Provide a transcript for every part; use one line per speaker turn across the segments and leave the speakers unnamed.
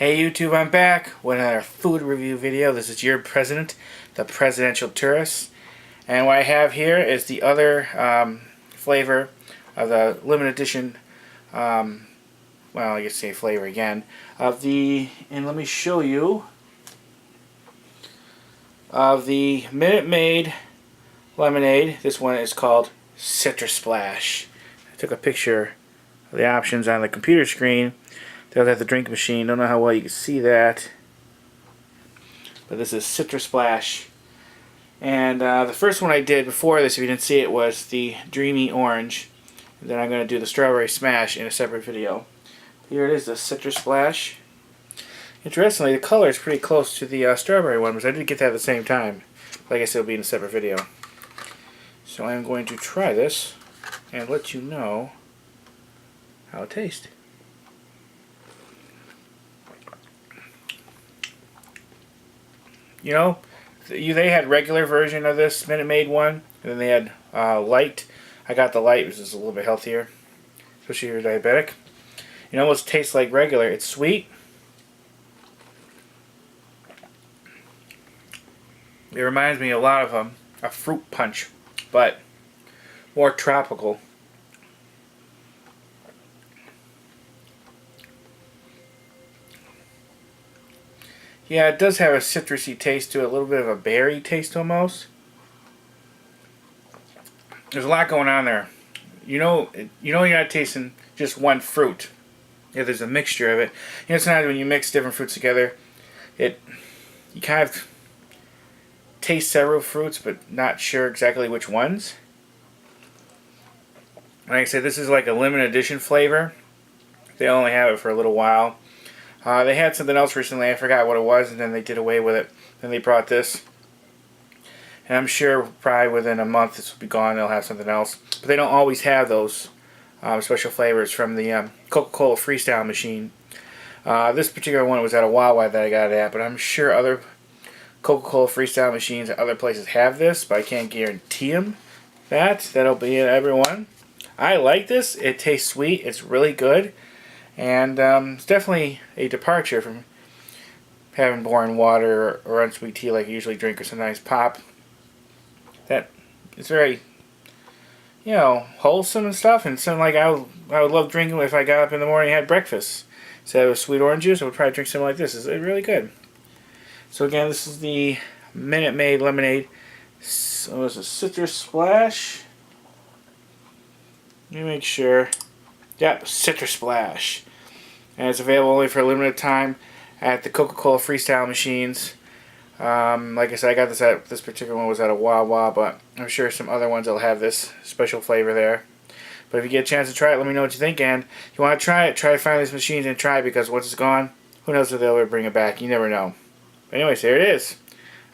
Hey YouTube, I'm back with another food review video. This is your president, the presidential tourist. And what I have here is the other flavor of the limited edition, well, I guess say flavor again, of the, and let me show you, of the Minute Maid lemonade. This one is called Citrus Splash. I took a picture of the options on the computer screen. They'll have the drink machine. Don't know how well you can see that, but this is Citrus Splash. And the first one I did before this, if you didn't see it, was the Dreamy Orange. And then I'm going to do the Strawberry Smash in a separate video. Here it is, the Citrus Splash. Interestingly, the color is pretty close to the strawberry one, because I did get that at the same time. But I guess it'll be in a separate video. So I'm going to try this and let you know how it tastes. You know, they had regular version of this Minute Maid one, and then they had light. I got the light, which is a little bit healthier, especially if you're diabetic. It almost tastes like regular. It's sweet. It reminds me a lot of a fruit punch, but more tropical. Yeah, it does have a citrusy taste to it, a little bit of a berry taste almost. There's a lot going on there. You know you're not tasting just one fruit. Yeah, there's a mixture of it. You know, sometimes when you mix different fruits together, you kind of taste several fruits, but not sure exactly which ones. Like I said, this is like a limited edition flavor. They only have it for a little while. They had something else recently, I forgot what it was, and then they did away with it. Then they brought this. And I'm sure probably within a month this will be gone, they'll have something else. But they don't always have those special flavors from the Coca Cola Freestyle Machine. This particular one was at a WaWa that I got it at, but I'm sure other Coca Cola Freestyle Machines at other places have this, but I can't guarantee them that. That'll be it, everyone. I like this. It tastes sweet. It's really good. And it's definitely a departure from having boring water or unsweet tea like I usually drink, or sometimes pop. That it's very, wholesome and stuff, and something like I would love drinking if I got up in the morning and had breakfast. Instead of sweet orange juice, I would probably drink something like this. It's really good. So again, this is the Minute Maid lemonade. So it's a Citrus Splash. Let me make sure. Yep, Citrus Splash. And it's available only for a limited time at the Coca Cola Freestyle Machines. Like I said, I got this at, this particular one was at a WaWa, but I'm sure some other ones will have this special flavor there. But if you get a chance to try it, let me know what you think. And if you want to try it, try to find these machines and try it, because once it's gone, who knows if they'll ever bring it back. You never know. But anyways, there it is.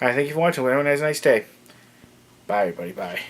Alright, thank you for watching. Everyone has a nice day. Bye, everybody. Bye.